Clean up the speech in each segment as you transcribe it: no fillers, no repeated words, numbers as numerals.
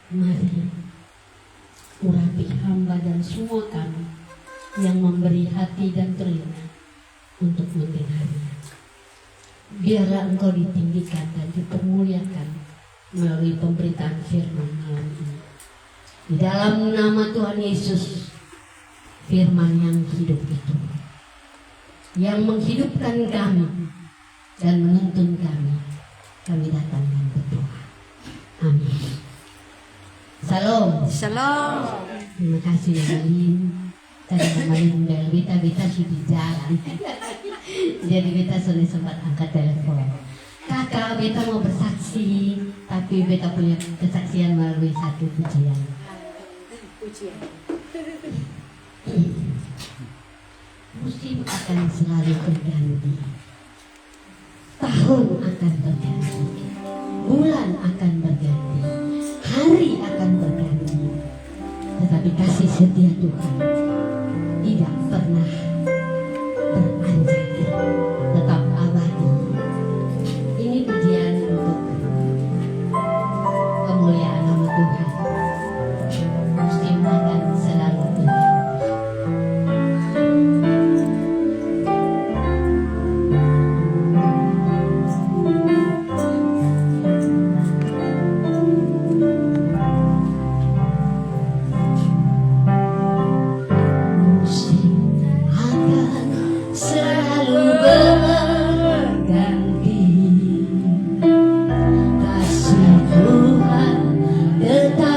Mari urapi hamba dan semua kami yang memberi hati dan telinga untuk mendengarnya. Biarlah Engkau ditinggikan dan dipermuliakan melalui pemberitaan firman malam ini. Di dalam nama Tuhan Yesus, firman yang hidup itu, yang menghidupkan kami dan menuntun kami datangkan berdoa. Amin. Salam. Shalom. Terima kasih ya Lin. Tadi kemarin Beta sudah di jalan. Jadi Beta sudah sempat angkat telepon. Kakak, Beta mau bersaksi, tapi Beta punya kesaksian melalui satu pujian. Musim akan selalu berganti, tahun akan berganti, bulan akan berganti, hari akan berganti, tetapi kasih setia Tuhan tidak pernah beranjak, tetap abadi. Ini pujian untuk kemuliaan nama Tuhan. Musim akan selalu berganti. Tetap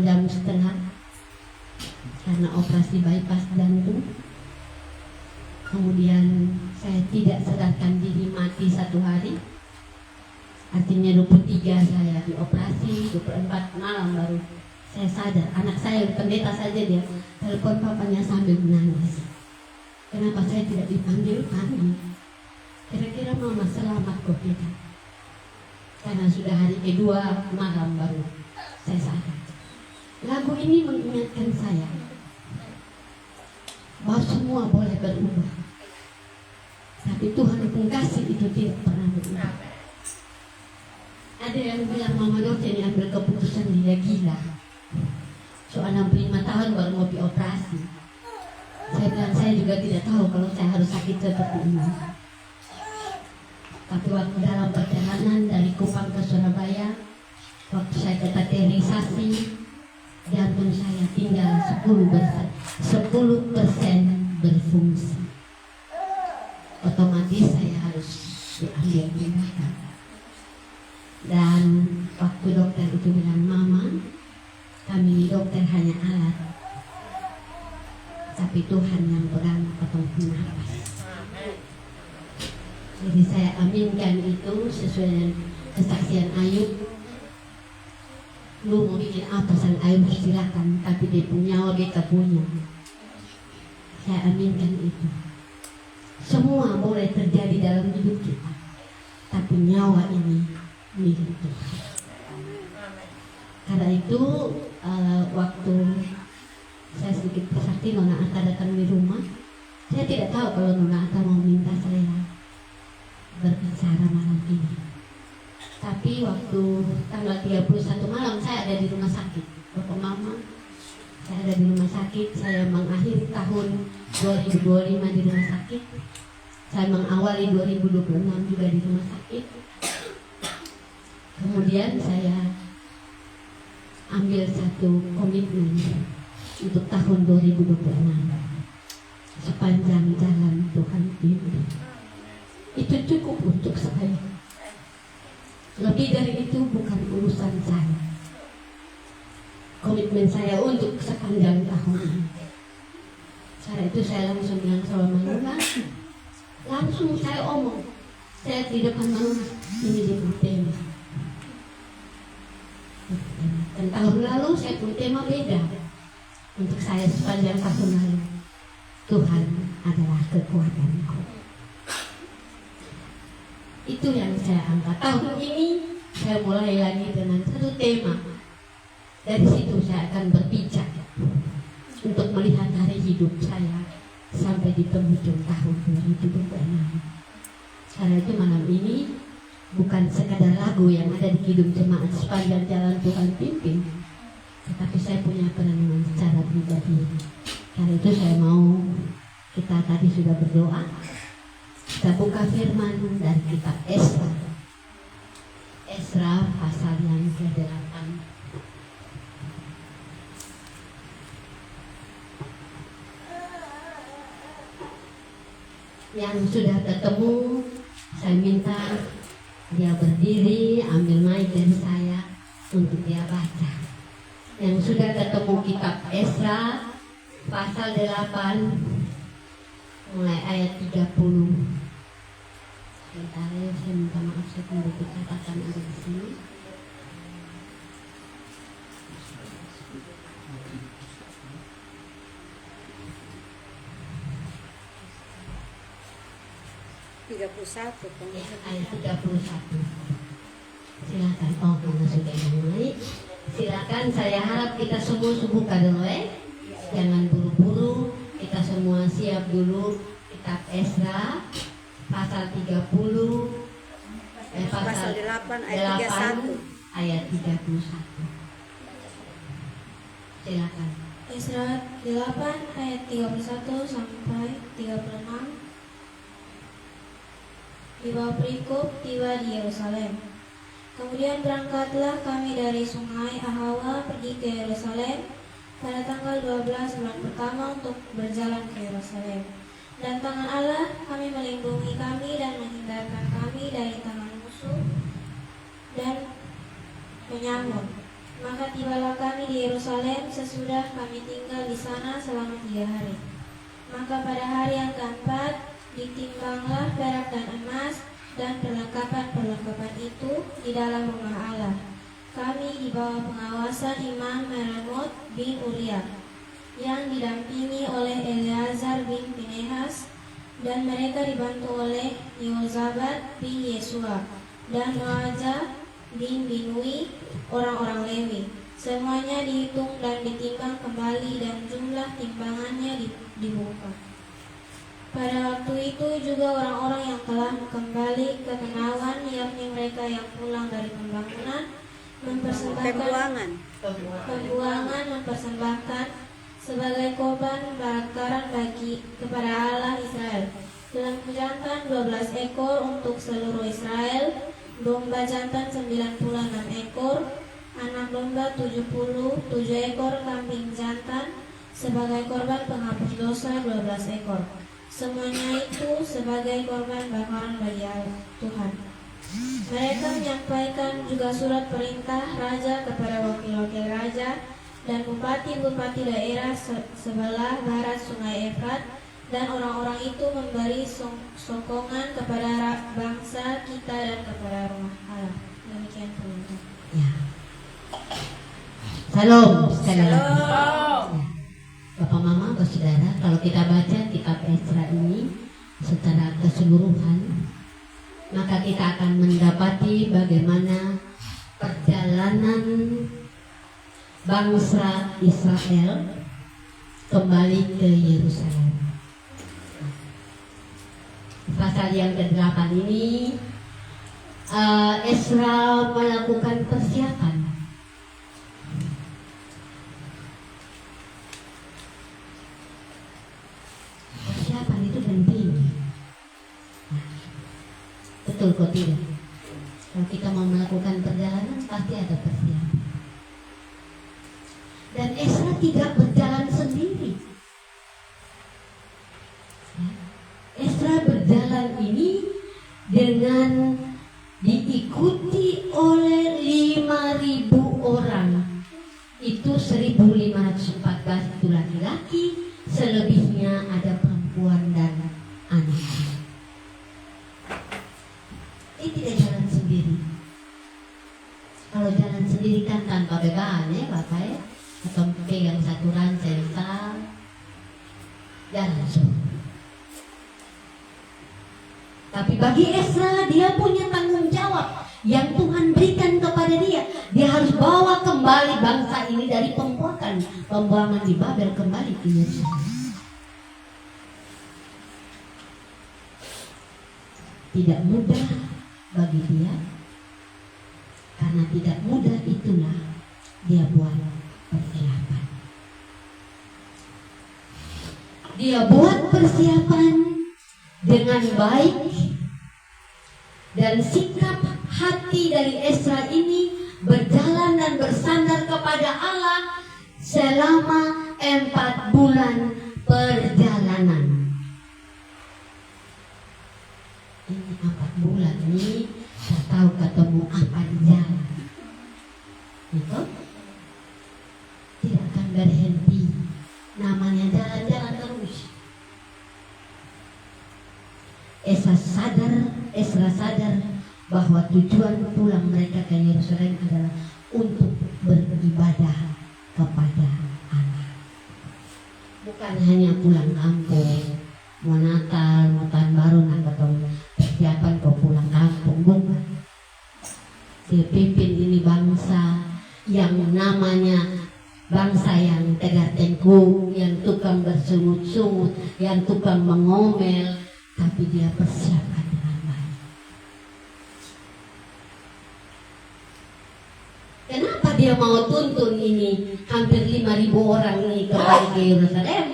jam karena operasi bypass jantung. Kemudian saya tidak sadarkan diri, mati 1 hari. Artinya 23 saya dioperasi, 24 malam baru saya sadar. Anak saya pendeta saja dia telepon papanya sambil menangis. Kenapa saya tidak dipanggil kami? Kira-kira mama selamat kok tidak? Karena sudah hari kedua malam baru saya sadar. Lagu ini mengingatkan saya bahwa semua boleh berubah, tapi Tuhan pengkasih itu tidak pernah berubah. Ada yang bilang Mama Dorce ini ambil keputusan dia gila. Soal 65 tahun baru mau dioperasi. Saya bilang saya juga tidak tahu kalau saya harus sakit seperti ini. Tapi waktu dalam perjalanan dari Kupang ke Surabaya, waktu saya kateterisasi, jantung saya tinggal 10% berfungsi. Otomatis saya harus diambil tindakan. Dan waktu dokter itu bilang, Mama, kami dokter hanya alat, tapi Tuhan yang pegang potong nafas. Jadi saya aminkan itu sesuai dengan kesaksian Ayub. Lu mau bikin apa sang Ayub silakan, tapi dia punya nyawa kita punya. Saya aminkan itu. Semua boleh terjadi dalam hidup kita, tapi nyawa ini milik Tuhan. Karena itu waktu saya sedikit bersakti, Nona Atta datang di rumah. Saya tidak tahu kalau Nona Atta mau minta saya berbicara malam ini. Tapi waktu tanggal 31 malam saya ada di rumah sakit. Bapak Mama, saya ada di rumah sakit. Saya mengakhiri tahun 2025 di rumah sakit. Saya mengawali 2026 juga di rumah sakit. Kemudian saya ambil satu komitmen untuk tahun 2026. Sepanjang jalan Tuhan pimpin. Itu cukup untuk saya. Lebih dari itu bukan urusan saya. Komitmen saya untuk sepanjang tahun ini. Setelah itu saya langsung bilang sama Manula, langsung saya omong, saya di depan Manula, ini dia tema. Dan tahun lalu saya punya tema beda. Untuk saya sepanjang tahun lalu, Tuhan adalah kekuatanku. Itu yang saya angkat. Tahun ini saya mulai lagi dengan satu tema. Dari situ saya akan berbicara untuk melihat hari hidup saya sampai di penghujung tahun 2026. Karena itu malam ini bukan sekadar lagu yang ada di Kidung Jemaat sepanjang jalan Tuhan pimpin, tetapi saya punya perenungan secara pribadi. Karena itu saya mau, kita tadi sudah berdoa, kita buka firman dari kitab Esra. Esra pasal yang ke-8. Yang sudah ketemu, saya minta dia berdiri, ambil mic dari saya untuk dia baca. Yang sudah ketemu kitab Esra pasal 8 mulai ayat 30. Sebentar ya, saya minta maaf, saya membuat catatan ada di sini. Ayat 31. Silakan. Oh, mana sudah mulai. Silakan, saya harap kita semua buka dulu ya. Jangan buru-buru, kita semua siap dulu. Kitab Esra pasal 30 pasal 8 ayat 31. Silakan. Esra 8 ayat 31 sampai 36. Di bawah perikop tiba di Yerusalem. Kemudian berangkatlah kami dari sungai Ahawa pergi ke Yerusalem pada tanggal 12 bulan pertama untuk berjalan ke Yerusalem. Dan tangan Allah kami melindungi kami dan menghindarkan kami dari tangan musuh dan penyamun. Maka tibalah kami di Yerusalem sesudah kami tinggal di sana selama 3 hari. Maka pada hari yang keempat ditimbanglah perak dan emas dan perlengkapan-perlengkapan itu di dalam rumah Allah. Kami di bawah pengawasan Imam Meremot bin Uriah yang didampingi oleh Eleazar bin Pinehas, dan mereka dibantu oleh Yozabad bin Yesua dan Noaja bin Binui, orang-orang Lewi. Semuanya dihitung dan ditimbang kembali dan jumlah timbangannya dibuka. Pada waktu itu juga orang-orang yang telah kembali ke Tenawan, yakni mereka yang pulang dari pembangunan, mempersembahkan sebagai korban bakaran kepada Allah Israel. Lembu jantan 12 ekor untuk seluruh Israel, domba jantan 96 ekor, anak domba 77 ekor, kambing jantan sebagai korban penghapus dosa 12 ekor. Semuanya itu sebagai korban bakaran bagi Allah Tuhan. Mereka menyampaikan juga surat perintah raja kepada wakil-wakil raja dan bupati-bupati daerah sebelah barat sungai Efrat, dan orang-orang itu memberi sokongan kepada bangsa kita dan kepada rumah Allah. Demikian perintah. Ya. Salam sekali lagi. Ya. Bapak Mama, Saudara, kalau kita baca kitab Esra ini secara keseluruhan, maka kita akan mendapati bagaimana perjalanan bangsa Israel kembali ke Yerusalem. Pasal yang ke-8 ini Esra melakukan persiapan. Persiapan itu penting. Betul kok tidak? Kalau kita mau melakukan perjalanan pasti ada persiapan. Dan Esra tidak berjalan sendiri. Esra berjalan ini dengan diikuti oleh 5.000 orang. Itu 1.514 itu laki-laki, selebihnya ada perempuan dan anak. Dia tidak jalan sendiri. Kalau jalan sendiri kan tanpa beban ya Bapak ya, atau pegang satu ransel jalan semua. Tapi bagi Esra, dia punya tanggung jawab yang Tuhan berikan kepada dia. Dia harus bawa kembali bangsa ini dari pembuangan di Babel kembali ke Yerusalem. Tidak mudah bagi dia, karena tidak mudah itulah dia buat persiapan. Dia buat persiapan dengan baik, dan sikap hati dari Esra ini berjalan dan bersandar kepada Allah selama 4 bulan perjalanan. Ini 4 bulan ini saya tahu ketemu apa di jalan. Itu tidak akan berhenti. Namanya jalan-jalan terus. Esra sadar bahwa tujuan pulang mereka ke Yerusalem adalah untuk beribadah kepada Allah. Bukan hanya pulang kampung, mau Natal, mau Tahun Baru, atau persiapan kau pulang kampung, bukan. Dia pimpin ini bangsa yang namanya bangsa yang tegar tengkuk, yang tukang bersungut-sungut, yang tukang mengomel, tapi dia persiapkan dengan baik. Kenapa dia mau tuntun ini hampir 5.000 orang ini kembali ke Yerusalem?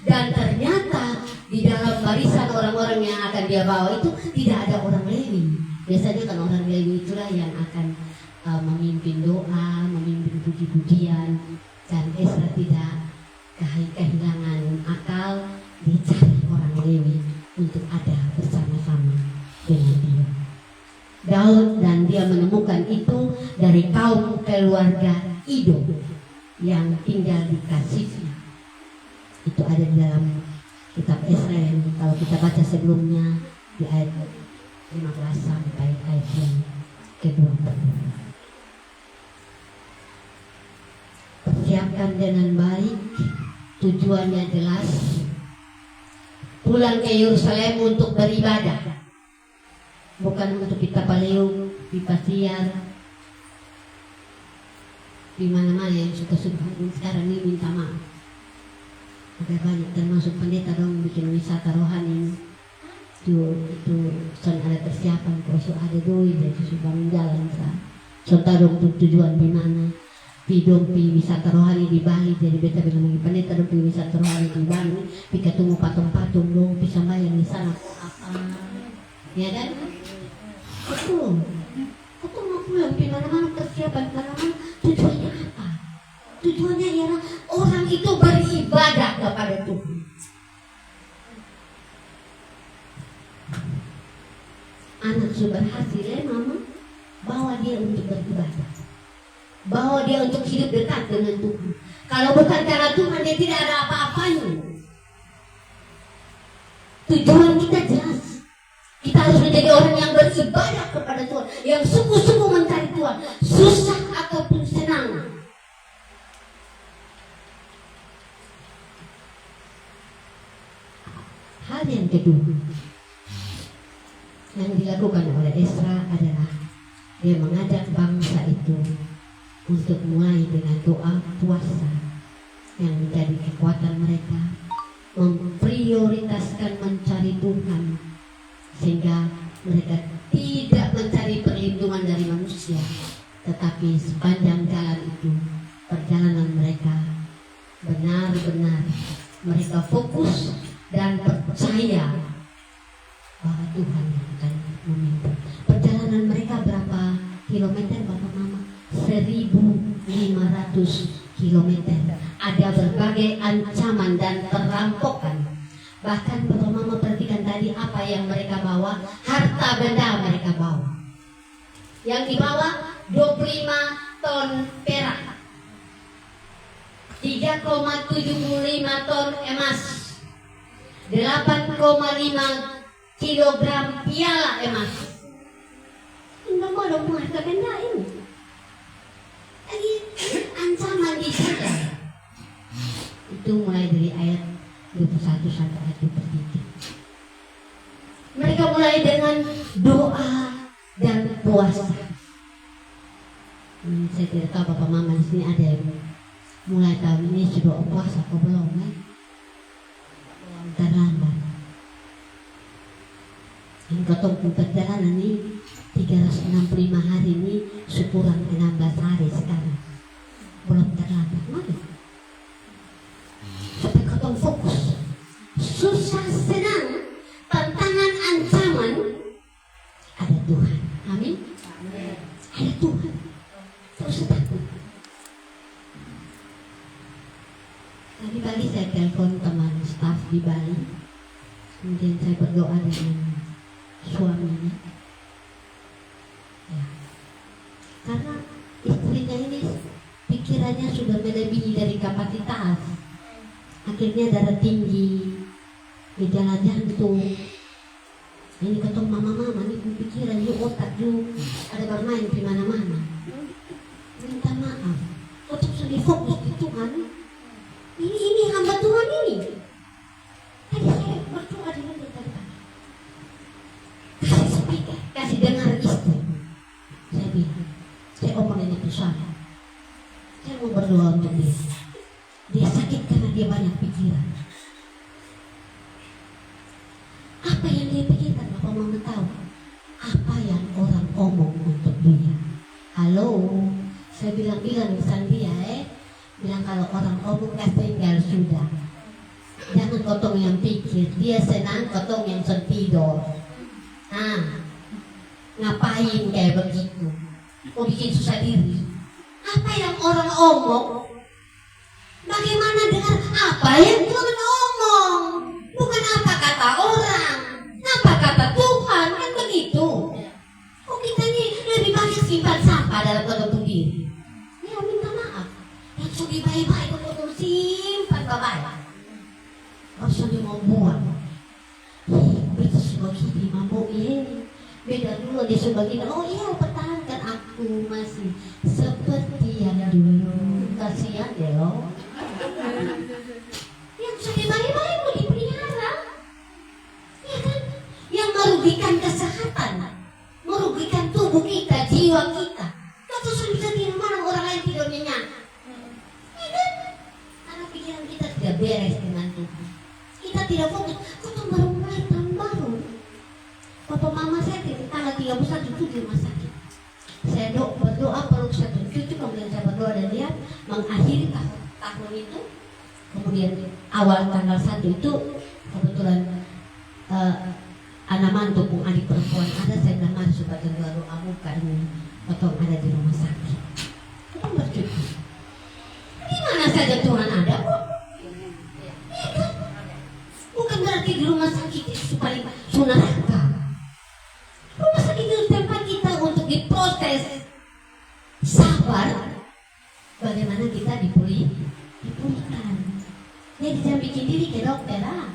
Dan ternyata di dalam barisan orang-orang yang akan dia bawa itu tidak ada orang Lewi. Biasanya kan orang Lewi itulah yang akan memimpin doa, memimpin puji-pujian. Dan Esra tidak kehilangan akal, dicari orang Lewi untuk ada bersama-sama dengan dia. Daud dan dia menemukan itu dari kaum keluarga Ido yang tinggal di Kasifia. Itu ada di dalam kitab Esra yang kalau kita baca sebelumnya di ayat 15 sampai ayat yang ke-20. Persiapkan dengan baik, tujuannya jelas. Pulang ke Yerusalem untuk beribadah, bukan untuk kita paleung, pipa siar, di mana-mana yang suka-suka sekarang ini minta maaf. Ada banyak termasuk pendeta dong bikin wisata rohani. Itu son ada persiapan, kalau ada duit jadi sudah menjalan sah. Son tahu untuk tujuan di mana. Pidong pi wisata rohani di Bali, jadi beta bilang lagi pendeta dong pi wisata rohani di Bali, pi ketemu patung-patung dong, pi sembahyang di sana apa, ya kan? Betul. Kita mau pulang pi mana-mana persiapan mana-mana, tujuannya apa? Tujuannya ialah orang itu beribadah kepada Tuhan. Anak sudah berhasil ya mama, bawa dia untuk beribadah. Bawa dia untuk hidup dekat dengan Tuhan. Kalau bukan karena Tuhan, dia tidak ada apa-apanya. Tujuan kita jelas. Kita harus menjadi orang yang beribadah kepada Tuhan, yang sungguh-sungguh mencari Tuhan, susah ataupun senang. Hal yang kedua yang dilakukan oleh Esra adalah dia mengajak bangsa itu untuk mulai dengan doa puasa yang menjadi kekuatan mereka, memprioritaskan mencari Tuhan sehingga mereka tidak mencari perlindungan dari manusia, tetapi sepanjang jalan itu perjalanan mereka benar-benar mereka fokus dan percaya bahwa Tuhan yang akan memimpin. Perjalanan mereka berapa kilometer Bapak Mama? 1.500 kilometer. Ada berbagai ancaman dan perampokan. Bahkan Bapak Mama perhatikan tadi apa yang mereka bawa, harta benda mereka bawa. Yang dibawa 25 ton perak, 3,75 ton emas, 8,5 kilogram piala emas. Enggak mau dong harta benda ini. Lagi ancaman di sana. Itu mulai dari ayat 21 sampai ayat 23. Mereka mulai dengan doa dan puasa. Saya tidak tahu Bapak Mama di sini ada yang mulai tahun ini sudah puasa atau belum kan? Terlambat. Ini ketemu perjalanan ini 365 hari ini syukuran 16 hari sekarang. Belum terlambat. Mari. Supaya ketemu fokus. Susah senang, tantangan ancaman, ada Tuhan. Amin. Ada Tuhan. Terus takut. Tadi pagi saya telepon teman staf di Bali. Kemudian saya berdoa dengan suaminya. Ya. Karena istrinya ini pikirannya sudah melebihi dari kapasitas. Akhirnya darah tinggi, gejala jantung. Ini ketemu mama-mama nih pikiran, yuk otak yuk ada bermain di mana-mana. Minta maaf, tetap sedih fokus di Tuhan. Ini hamba Tuhan ini. Tadi saya berdoa dengan dia tadi. Kasih speaker, kasih dengar istri. Saya bilang, saya omong ini persoalan. Saya mau berdoa untuk dia. Dia sakit karena dia banyak pikiran. Apa yang dia pikirkan? Bapak Mama tahu. Apa yang orang omong untuk dia? Halo, saya bilang-bilang misalnya dia bilang kalau orang omong tinggal sudah. Jangan kotong yang pikir. Dia senang kotong yang tidur. Ngapain kayak begitu? Mau bikin susah diri. Apa yang orang omong? Bagaimana dengan apa yang Tuhan omong? Bukan apa kata orang, apa kata Tuhan, kan begitu. Kok kita ini lebih banyak simpan sampah dalam ketemu diri? Ya minta maaf. itu potong simpan bapak. Langsung dia mau buang. Beta sebagai mabuk ini. Beda dulu dia sebagai oh iya pertahankan aku masih seperti yang dulu. Kasihan ya loh. Yang sudah baik-baik mau dipelihara, ya kan? Yang merugikan kesehatan, merugikan tubuh kita, jiwa kita. Kata sudah bisa di mana orang lain tidak nyenyak, ya kan? Karena pikiran kita tidak beres dengan Tuhan. Kita tidak fokus. Kata baru mulai tahun baru. Papa mama saya tanggal 31 itu di rumah sakit. Saya berdoa peluk satu cucu, kemudian saya berdoa dan dia mengakhiri tahun itu. Kemudian awal tanggal 1 itu kebetulan anak mantu pun adik perempuan ada, saya bilang mari supaya doamu karena atau ada di rumah sakit. Itu bercuti. Di mana saja Tuhan ada kok. Ya kan? Bukan berarti di rumah sakit itu supaya neraka. Rumah sakit itu tempat kita untuk diproses, sabar, bagaimana kita dipulihkan. Jadi jangan bikin diri ke dokter lah.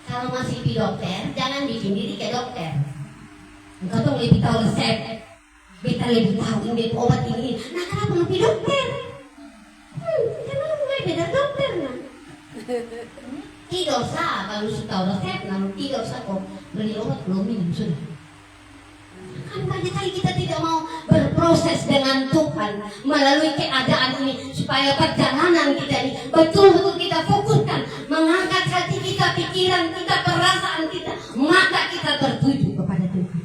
Kalau masih di dokter, jangan bikin diri ke dokter. Engkau tuh lebih tahu resep, kita lebih tahu ini obat ini. Nah kenapa lebih dokter? Karena mulai beda dokternya. Tidak usah kalau sudah tahu resep, lalu tidak usah kok beli obat belum minum sudah. Kan banyak kali kita tidak mau berproses dengan Tuhan melalui keadaan ini supaya perjalanan kita ini betul-betul kita fokuskan, mengangkat hati kita, pikiran kita, perasaan kita, maka kita tertuju kepada Tuhan.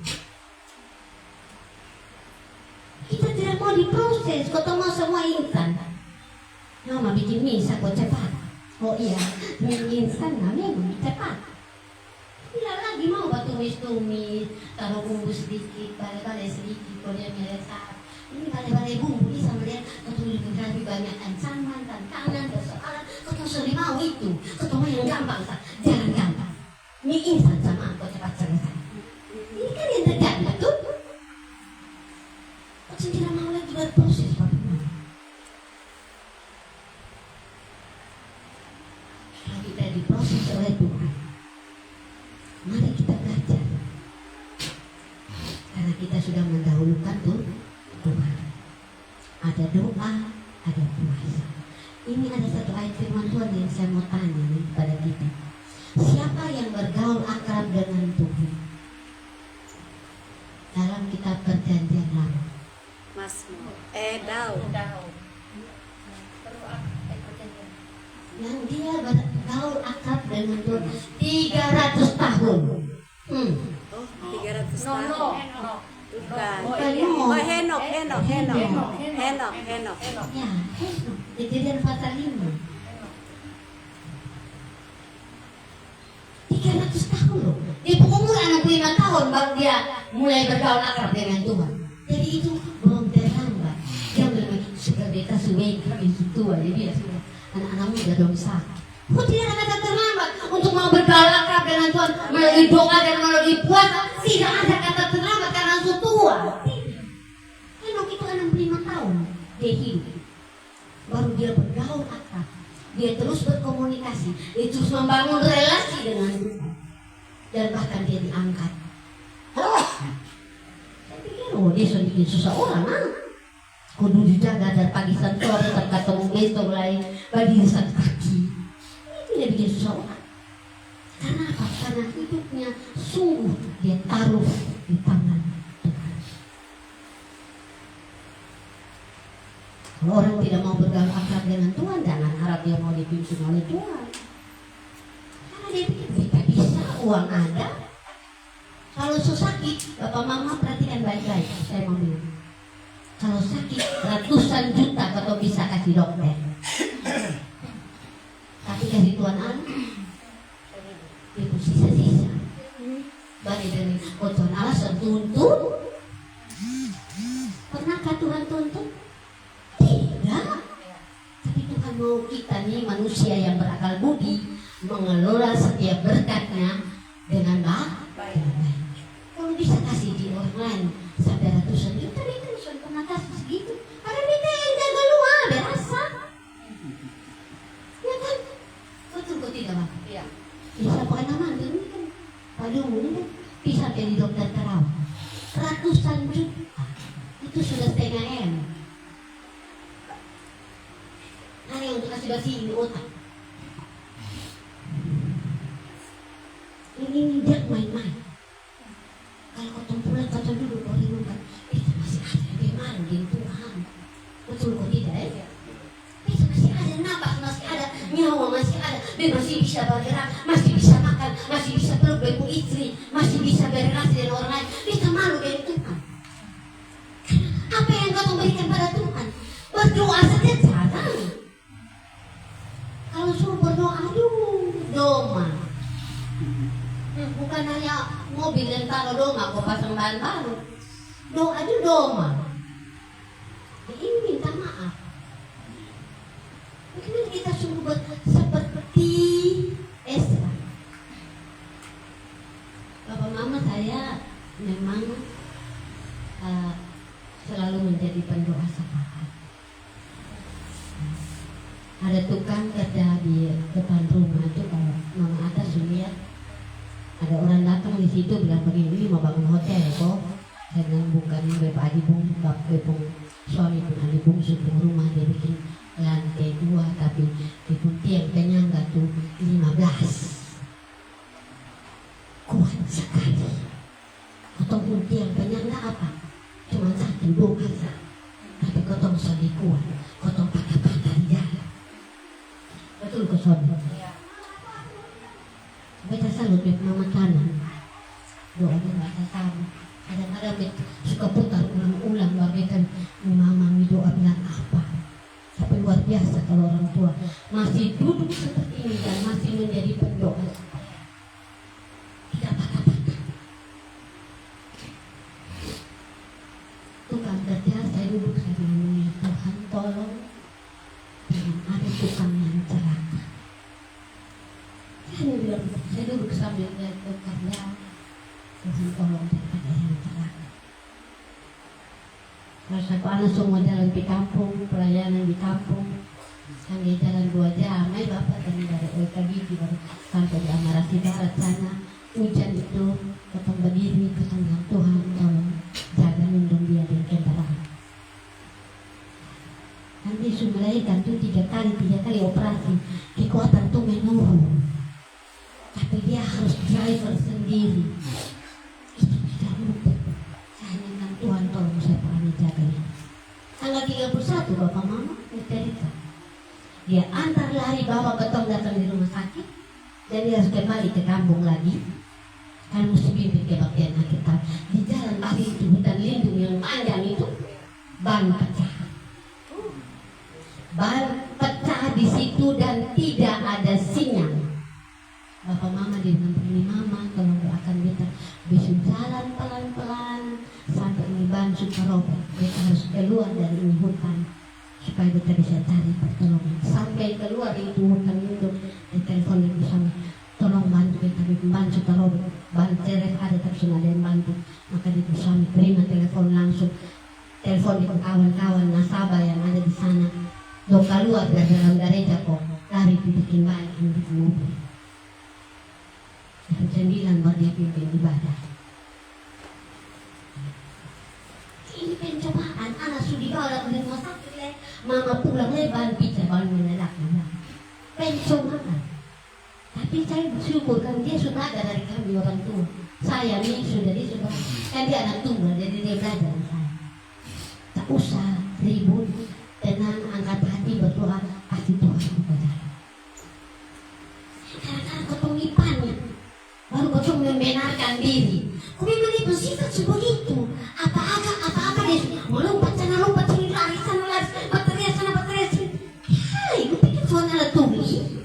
Kita tidak mau diproses, kau mau semua instan. Mama bikin misa kok cepat. Oh iya, instan nah memang cepat. Tidak lagi mau tumis-tumis, taruh bumbu sedikit, balai-balai sedikit, kemudian meresap. Ini balai-balai bumbu, ini sama dia ketulis lebih banyak ancaman, tantangan, persoalan. Kau sudah mau itu, kau yang gampang, jangan gampang. Mie instan sama aku cepat selesai. Ini kan yang terjadi, betul? Kau tidak mau lagi berproses, bagaimana? Kalau kita diproses oleh Tuhan, mari kita belajar. Karena kita sudah mendahulukan Tuhan. Ada doa, ada puasa. Ini ada satu ayat firman Tuhan yang saya mau tanya kepada kita. Siapa yang bergaul akrab dengan Tuhan? Dalam kitab Perjanjian Lama. Yang dia bergaul akrab dengan Tuhan 300 tahun. 300 tahun. Bukan. Bukan. Henok. Ya, Kejadian pasal 5. 300 tahun loh. Di umur 65 tahun baru dia mulai bergaul akrab dengan Tuhan. Jadi itu belum terlambat. Dia memang sudah beta suwe kami tua, jadi dia sudah anak-anak muda dong sakit. Kok tidak ada kata terlambat untuk mau bergaul akrab dengan Tuhan melalui doa dan melalui puasa? Tidak ada kata terlambat karena sudah tua. Henok itu 65 tahun dia hidup. Baru dia bergaul akrab. Dia terus berkomunikasi, dia terus membangun relasi dengan Tuhan. Dan bahkan dia diangkat. Saya pikir dia sudah bikin susah orang kudu dijaga dari pagi sampai sore sampai ketemu besok lain bagi satu kaki. Ini tidak bikin susah orang. Karena apa? Karena hidupnya sungguh dia taruh di tangan Tuhan. Kalau orang tidak mau bergaul akrab dengan Tuhan, jangan harap dia mau dipimpin oleh Tuhan. Karena dia pikir kita bisa, uang ada. Kalau sakit, bapak mama perhatikan baik-baik. Saya mau bilang, kalau sakit ratusan juta kalau bisa kasih dokter. Tapi kasih Tuhan Allah, itu sisa-sisa. Balik dari Tuhan Allah tuntut. Pernahkah Tuhan tuntut? Tidak. Tapi Tuhan mau kita nih manusia yang berakal budi mengelola setiap berkatnya dengan baik. Kalau bisa kasih di orang lain sampai ratusan juta, kita sudah pernah kasih segitu. Karena kita yang jaga luar berasa. dan terawat. Ratusan juta. Itu sudah setengah M. Hanya untuk kasih basi di otak. Ini tidak main-main. Kalau kau pulang kata dulu kau renungkan, kita masih ada bagaimana di Tuhan. Betul kau tidak ya? Kita masih ada nafas, masih ada nyawa, masih ada, masih bisa bergerak, masih bisa makan, masih bisa peluk ibu istri, masih bisa berrelasi dengan orang lain. Kita malu dengan Tuhan. Apa yang kau berikan pada Tuhan? Berdoa saja jangan. Kalau suruh berdoa, aduh, doma. Bukan hanya mobil dan taruh doma, kau pasang bahan baru. Doa itu doma. Ini minta maaf. Bagaimana kita sungguh seperti Esra. Bapak mama saya memang selalu menjadi pendoa sepakat. Ada tukang kerja di depan rumah itu, kalau mama atas lihat ada orang datang di situ bilang begini, mau bangun hotel kok. Saya bilang bukan, Bapak Adi Bung, Bapak suami pun Adi Bung sudah rumah dia bikin lantai 2, tapi di tiang penyangga tuh 15. Kuat sekali. Ataupun tiang penyangga apa? Cuma 1, 2 kasa. Tapi kotong suami kuat, kotong patah-patah di jalan. Betul ke suami? Baca salut di mama kanan, doanya baca sama. Kadang-kadang suka putar ulang-ulang bagaikan mama doa bilang apa. Tapi luar biasa kalau orang tua masih duduk seperti ini dan masih menjadi pendoa. Tidak patah-patah. Tukang kerja saya duduk, saya bilang, Tuhan tolong jangan ada tukang yang celaka. Saya bilang, saya duduk sambil lihat kerja, Tuhan tolong daripada yang celaka. Terus aku anak semua jalan di kampung, pelayanan di kampung, sambil jalan 2 jam, Bapak dari OKG baru sampai di Amarasi Barat sana. Hujan itu, potong berdiri, potong bilang, Tuhan tolong jaga lindung dia dari kendaraan. Nanti sudah melahirkan tuh 3 kali operasi, kekuatan tuh menurun. Tapi dia harus driver sendiri. Itu tidak mudah. Saya dengan Tuhan tolong saya pahami jaga ini. Tanggal 31 Bapak Mama menderita. Dia antar lari bawa betong datang di rumah sakit. Dan dia harus kembali ke kampung lagi. Kan mesti bimbing kebaktian Alkitab. Di jalan lari itu hutan lindung yang panjang itu, ban pecah. Ban pecah di situ dan tidak ada sinyal. Bapak Mama dia bilang begini, Mama tolong doakan beta bisa jalan pelan-pelan sampai ini ban suka robek. Beta harus keluar dari ini hutan supaya beta bisa cari pertolongan. Sampai keluar itu hutan itu, di telepon ibu suami, tolong bantu beta, ban suka robek, ban cerek ada tapi sudah ada yang bantu. Maka ibu suami terima telepon langsung, telepon itu kawan-kawan nasabah yang ada di sana. Do keluar dari dalam gereja kok lari bikin ban di mobil. Jam 9 baru dia pimpin ibadah. Ini pencobaan, anak sudah dibawa dari rumah sakit. Mama pulang lebar bicara baru mendadak. Pencobaan. Tapi saya bersyukur kan dia sudah ada dari kami orang tua. Saya ini sudah kan dia anak tunggal, jadi dia belajar dari saya. Tak usah ribut, tenang, angkat hati, berdoa, pasti Tuhan bekerja. Kadang-kadang kau panik. Baru kau membenarkan diri. Kau memang itu sifat sebegitu. Apa-apa dia melompat sana, lompat sini, lari sana, lari baterai sana, baterai sini. Hai, kau pikir Tuhan ada tuli?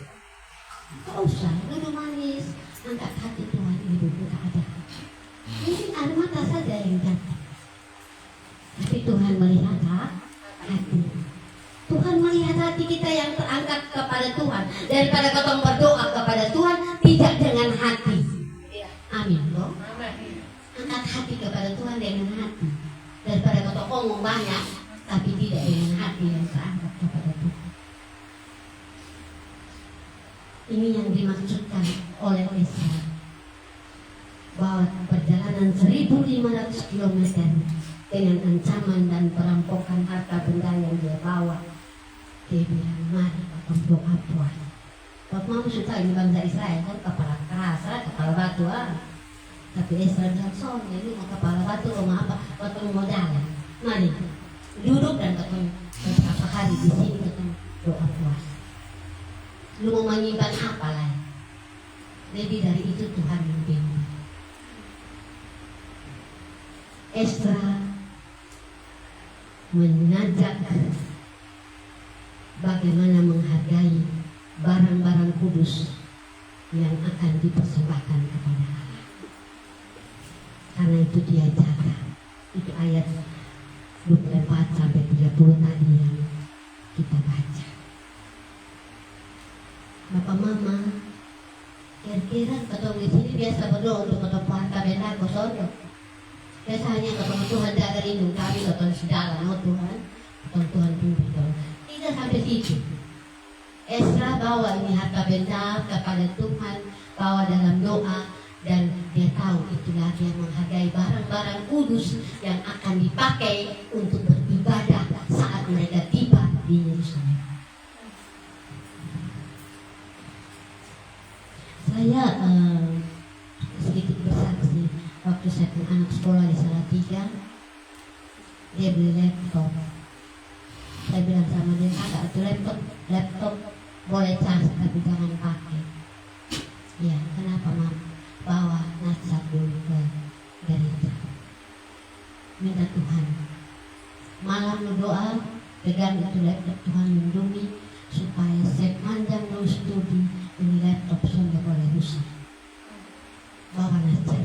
Tak usah, duduk manis, angkat hati Tuhan hidup kita ada. Mungkin ada mata saja yang jatuh, tapi Tuhan melihat hati. Tuhan melihat hati kita yang terangkat kepada Tuhan. Daripada kau berdoa kepada Tuhan tidak dengan hati. Amin, bro. Angkat hati kepada Tuhan dengan hati. Daripada kau ngomong banyak tapi tidak dengan hati yang terangkat kepada Tuhan. Ini yang dimaksudkan oleh Esra, bahwa perjalanan 1000 500 kilometer dengan ancaman dan perampokan harta benda yang dia bawa. Dia bilang, mari potong doa Tuhan. Bapak mau suka ini bangsa Israel kan kepala keras, kepala batu Tapi Esra bilang, soalnya ini mau kepala batu, mau apa? Potong modal. Mari duduk dan ketemu beberapa hari di sini ketemu doa puasa. Lu mau menyimpan apa lah? Lebih dari itu Tuhan membimbing. Esra mengajak bagaimana menghargai barang-barang kudus yang akan dipersembahkan kepada Allah. Karena itu dia jaga. Itu ayat 24 sampai 30 tadi yang kita baca. Bapak Mama, kira-kira ketemu di sini biasa berdoa untuk ketemu harta benda kosodo. Biasanya ketemu Tuhan jaga lindung kami, ketemu segala, Tuhan, ketemu Tuhan pimpin. Tidak sampai situ. Esra bawa ini harta benda kepada Tuhan, bawa dalam doa, dan dia tahu itulah dia menghargai barang-barang kudus yang akan dipakai untuk beribadah saat mereka tiba di Yerusalem. Saya sedikit bersaksi waktu saya punya anak sekolah di Salatiga, dia beli laptop. Saya bilang sama dia, agak itu laptop boleh charge tapi jangan pakai. Ya, kenapa Mama? Bawa nasab dulu ke gereja. Minta Tuhan. Malam berdoa, pegang itu laptop, Tuhan lindungi supaya sepanjang lu studi ini laptop sudah boleh rusak. Bawa nasab.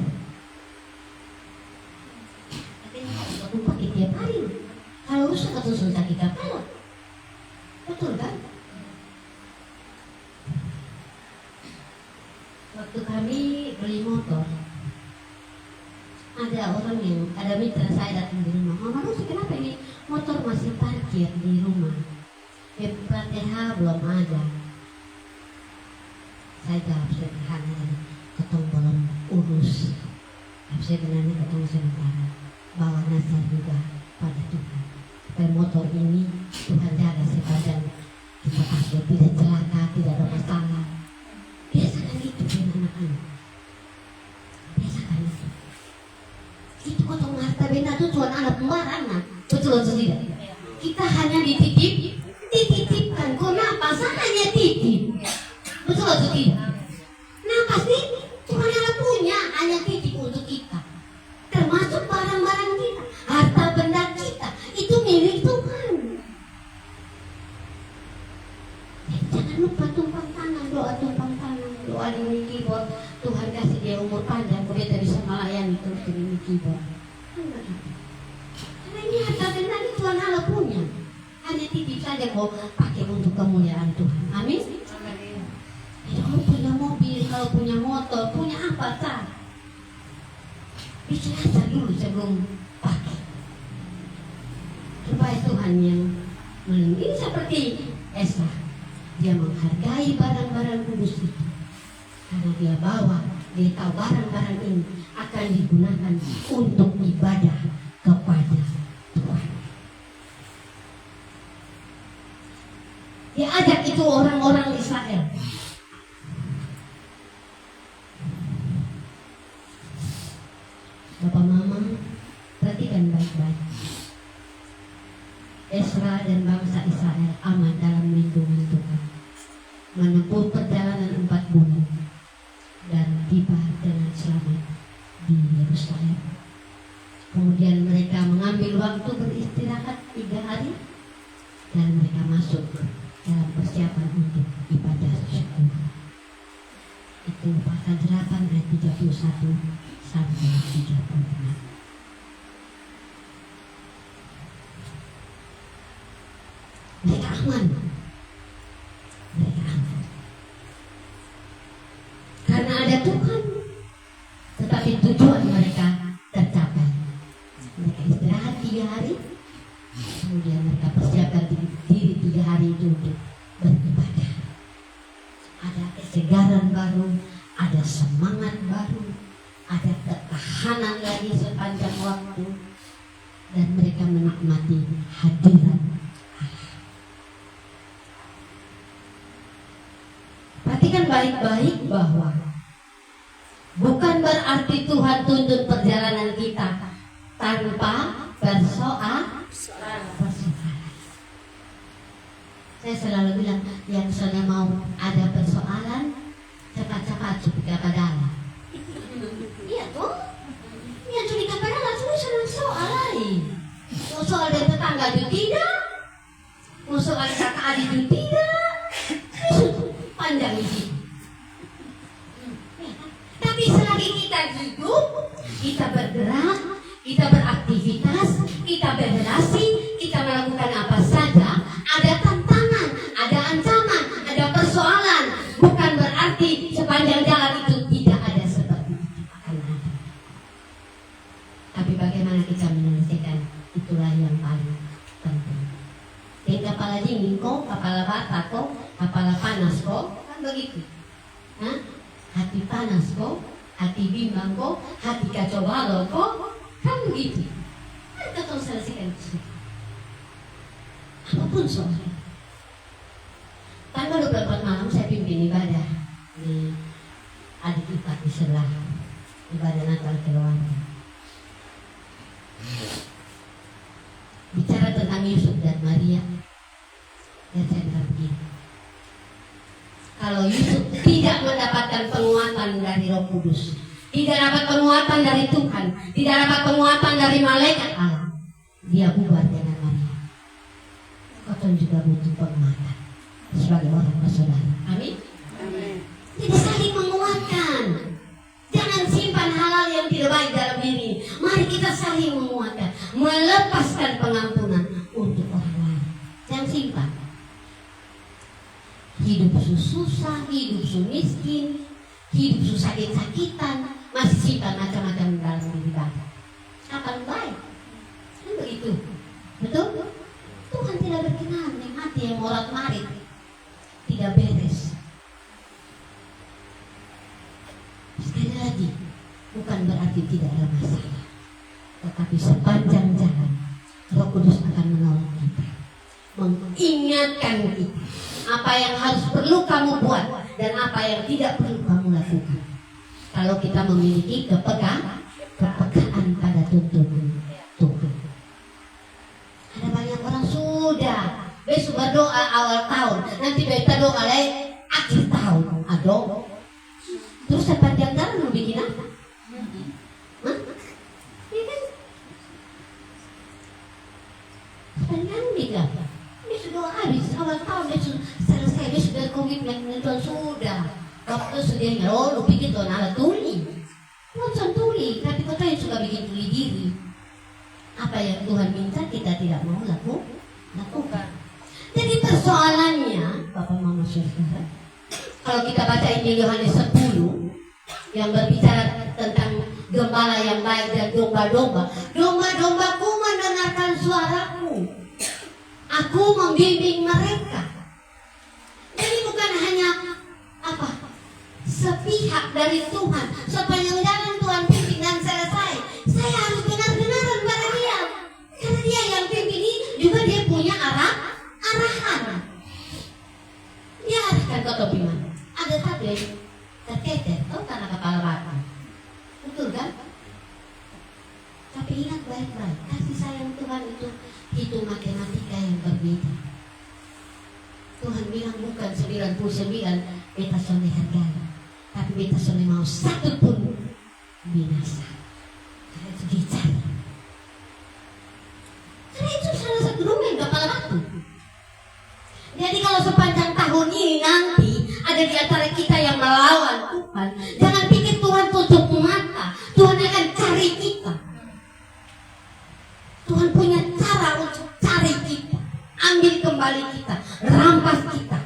Aku pakai tiap hari. Kalau rusak atau sakit kepala. Betul kan? Waktu kami beli motor, ada orang yang, ada mitra saya datang di rumah. Mama Lucy, kenapa ini motor masih parkir di rumah? PTH belum ada. Saya jawab sederhana, ketemu belum urus. Tapi saya benarnya ketemu sementara. Bawa nasar juga pada Tuhan. Supaya motor ini Tuhan jaga sepanjang kita pakai, tidak celaka, tidak ada masalah. Biasakan itu dengan anak-anak. Biasakan itu. Itu potong harta benda itu Tuhan anak pembarangan. Betul atau tidak? Kita hanya dititipkan. Kenapa? Sananya titip. Betul atau tidak? Nah pasti Tuhan anak punya, hanya titip untuk kita. Termasuk barang-barang kita, harta benda kita, itu milik Tuhan. Jangan lupa tumpang tangan, doa tumpang tangan, doa di keyboard. Tuhan kasih dia umur panjang, kita bisa melayani terus di keyboard. Karena ini harta benda ini Tuhan Allah punya. Hanya titip saja kau pakai untuk kemuliaan Tuhan. Amin. Kalau punya mobil, kalau punya motor, punya apa tak? Bicara dulu sebelum pakai. Supaya Tuhan yang melindungi seperti Esra. Dia menghargai barang-barang kudus itu. Karena dia bawa, dia tahu barang-barang ini akan digunakan untuk ibadah kepada Tuhan. Dia ajak itu orang-orang Israel. Bapak Mama, perhatikan baik-baik. Esra dan bangsa Israel aman dalam lindungan Tuhan. Menempuh perjalanan 4 bulan dan tiba dengan selamat di Yerusalem. Kemudian mereka mengambil waktu beristirahat 3 hari dan mereka masuk dalam persiapan untuk ibadah syukur. Itu pasal 8 ayat 31 sampai 36. Mereka aman. Mereka aman. Karena ada Tuhan. Tetapi tujuan mereka tercapai. Mereka istirahat 3 hari. Kemudian mereka persiapkan diri 3 hari itu untuk beribadah. Ada kesegaran baru, ada semangat baru, ada ketahanan lagi sepanjang waktu, dan mereka menikmati hadirat Allah. Perhatikan baik-baik bahwa bukan berarti Tuhan tuntut perjalanan kita tanpa persoalan. Saya selalu bilang, yang soalnya mau ada persoalan, cepat-cepat cuci kapadala. Iya tuh, yang cuci kapadala cuma soal lain. Mau soal dari tetangga juga tidak, mau soal kakak adik juga tidak. Panjang ini. Tapi selagi kita hidup, kita bergerak, kita beraktivitas, kita berrelasi, kita melakukan apa saja, ada tantangan, ada ancaman, ada persoalan. Bukan berarti sepanjang jalan itu tidak ada seperti itu, akan ada. Tapi bagaimana kita menyelesaikan, itulah yang paling penting. Yang kepala dingin kok, kepala bata kok, kepala panas kok, kan begitu. Hah? Hati panas kok, hati bimbang kok, hati kacau balau kok, kan begitu. Kan kita selesaikan itu. Apapun soalnya. Tanggal 24 malam saya pimpin ibadah di adik ipar di sebelah, ibadah Natal keluarga. Bicara tentang Yusuf dan Maria, dan saya bilang begini, kalau Yusuf tidak mendapatkan penguatan dari Roh Kudus, tidak dapat penguatan dari Tuhan, tidak dapat penguatan dari malaikat Allah, dia bubar dengan Maria. Kau juga butuh penguatan sebagai orang bersaudara. Amin. Jadi saling menguatkan. Jangan simpan hal-hal yang tidak baik dalam diri. Mari kita saling menguatkan, melepaskan pengampunan untuk orang lain. Jangan simpan. Hidup susah, hidup miskin, hidup sakit-sakitan, masih simpan macam-macam dalam diri kita. Kapan baik? Kan begitu. Betul? Tuhan tidak berkenan yang hati yang morat-marit, tidak beres. Sekali lagi, bukan berarti tidak ada masalah, tetapi sepanjang jalan Roh Kudus akan menolong kita, mengingatkan kita apa yang harus perlu kamu buat dan apa yang tidak perlu kamu lakukan. Kalau kita memiliki kepekaan pada tuntunan Tuhan. Ada banyak orang sudah besok berdoa awal tahun, nanti kita doa lagi akhir tahun. Aduh, terus sepanjang jalan mau bikin apa? Hah? Ini kan sepanjang kita. Besok doa habis awal tahun, besok selesai, besok dari komitmen Tuhan sudah. Waktu sedianya, lu pikir Tuhan ala tuli. Tuhan tuli, tapi kau yang suka bikin tuli diri. Apa yang Tuhan minta kita tidak mau lakukan. Jadi persoalannya, Bapak Mama Saudara, kalau kita baca Injil Yohanes 10 yang berbicara tentang gembala yang baik dan domba-domba, domba-dombaku mendengarkan suaraku, aku membimbing mereka. Jadi bukan hanya sepihak dari Tuhan, sepanjang jalan Tuhan pimpin dan selesai. Saya harus benar-benar pada dia, karena dia yang pimpin ini juga dia punya arahan. Dia arahkan ke topi mana? Ada satu yang terketer, karena kepala bata. Betul kan? Tapi ingat baik-baik, kasih sayang Tuhan itu hitung matematika yang berbeda. Tuhan bilang bukan 99 beta soleh harganya, tapi beta soleh mau satu pun binasa. Karena itu dicari. Karena itu salah satu domain kepala batu. Jadi kalau sepanjang tahun ini nanti ada di antara kita yang melawan Tuhan, jangan pikir Tuhan tutup mata. Tuhan akan cari kita. Tuhan punya cara untuk cari kita, ambil kembali kita, rampas kita,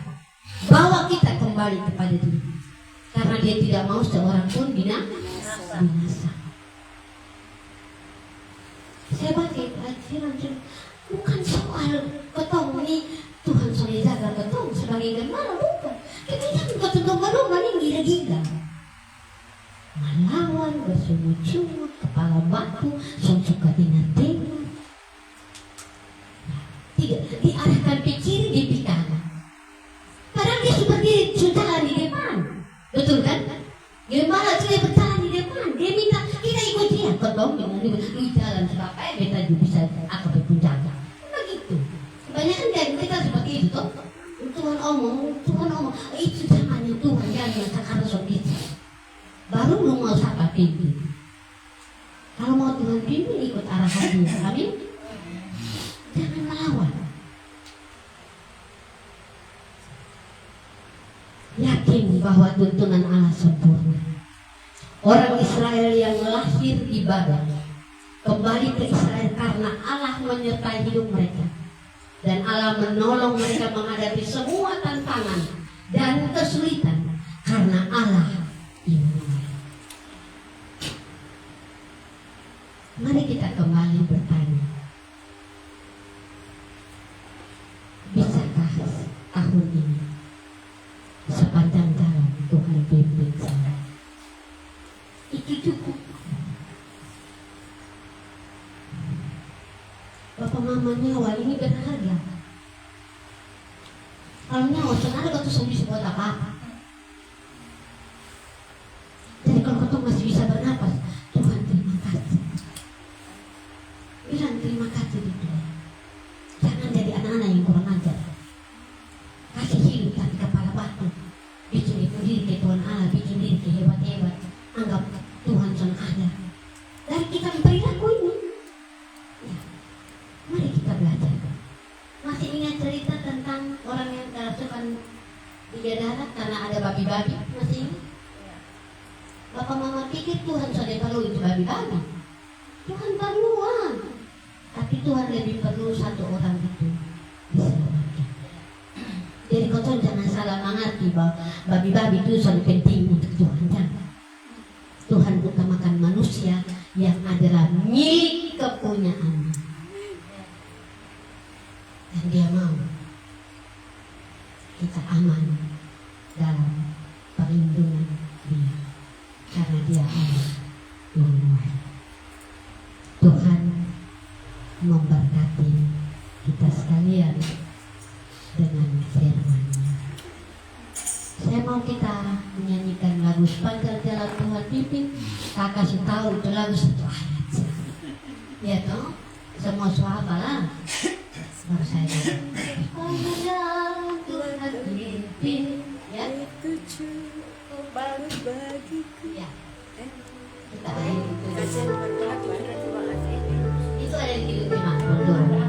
bawa kita kembali kepada Dia. Karena Dia tidak mau seorang pun binasa. Saya baca firman Tuhan, bukan soal ketong ini Tuhan sudah jaga ketong sebagai gembala, bukan. Kita jangan ketong domba ini gila-gila. Melawan Tuhan, bersungut-sungut, kepala batu, suka dengar-dengar. Tidak diarahkan ke kiri, di kanan. Padahal dia seperti jalan di depan, betul kan? Gembala sudah berjalan di depan, dia minta kita ikut dia. Kau tahu lu jalan supaya beta juga bisa aku berpunjang. Begitu. Kebanyakan dari kita seperti itu toh. Tuhan omong, itu zamannya Tuhan yang sekarang seperti baru lu mau siapa pimpin. Kalau mau Tuhan pimpin ikut arahan dia, amin. Jangan melawan. Yakin bahwa tuntunan Allah sempurna. Orang Israel yang lahir di Babel kembali ke Israel karena Allah menyertai hidup mereka. Dan Allah menolong mereka menghadapi semua tantangan dan kesulitan karena Allah Immanuel. Mari kita kembali bertanya, bisakah tahun ini sepanjang jalan Tuhan bimbing saya? Itu cukup. Bapak mama nyawa ini berharga. Kalau nyawa senang ada tuh bisa buat apa-apa. Jadi kalau kau masih bisa bernapas, Tuhan terima kasih. Bilang terima kasih di dunia. Jangan jadi anak-anak yang kurang ajar. Kasih hidup tapi kepala batu. Bikin diri ke Tuhan Allah, bikin diri ke hebat-hebat. Anggap Tuhan sudah ada. Dari kita perilaku ini. Ya. Mari kita belajar. Masih ingat cerita tentang orang yang kerasukan tiga darah karena ada babi-babi? Masih ingat? Bapak mama pikir Tuhan sudah perlu itu babi-babi. Tuhan perluan. Tapi Tuhan lebih perlu satu orang itu diselamatkan. Jadi kau jangan salah mengerti bahwa babi-babi itu sangat penting untuk Tuhan. Jangan. Tuhan utamakan manusia yang adalah milik kepunyaannya. Dan dia mau kita aman dalam perlindungan dia. Karena dia Allah Immanuel. Tuhan memberkati kita sekalian dengan firman-Nya. Saya mau kita menyanyikan lagu Sepanjang Jalan Tuhan Pimpin. Saya kasih tahu itu lagu satu ayat. Ya toh, semua suara lah. Baru saya sepanjang jalan Tuhan pimpin. Ya, itu cukup baru bagiku. ya. Kita beri itu. Kasih berdoa Tuhan, terima kasih. Itu ada di Kidung 5. Berdoa. Ya.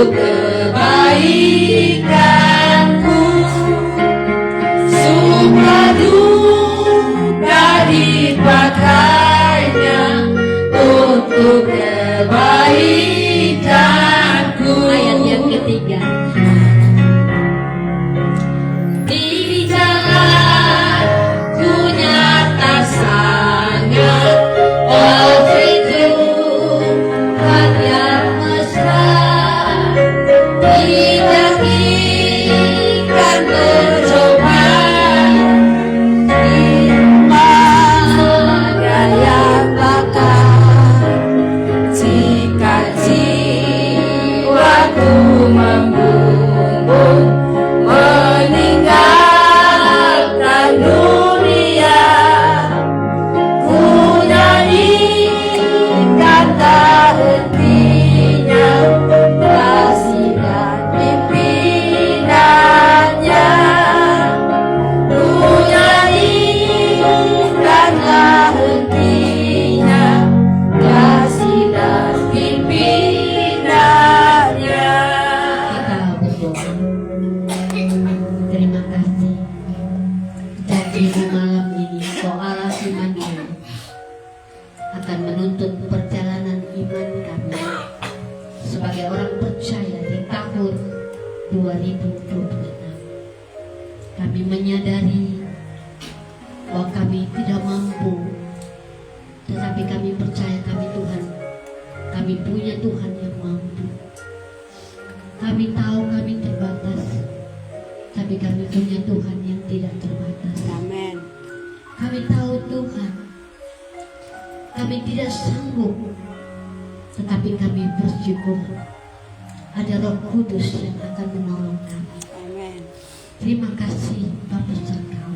untuk kebaikanku, suka duka dipakainya untuk kebaikanku. Ayat yang ketiga. Di jalan ku nyata sangat, oh itu yang mesra, tidak ikan bercoba di mana yang bakar. Jika jiwaku membumbung meninggalkan dunia, ku nyanyikan tak hentinya kasih dan pimpinannya. Ku nyanyikan tak hentinya kasih dan pimpinannya. Kita berdoa. Terima kasih. Janjimu malam ini Kau Allah iman kami akan menuntut perjalanan iman kami sebagai orang percaya di tahun 2026. Kami menyadari bahwa kami tidak mampu, tetapi kami percaya kami punya Tuhan yang mampu. Kami tahu kami terbatas, tapi kami punya Tuhan yang tidak terbatas. Amin. Kami tahu Tuhan, kami tidak sanggup, tetapi kami bersyukur ada Roh Kudus yang akan menolong kami. Amin. Terima kasih Bapa Surgawi.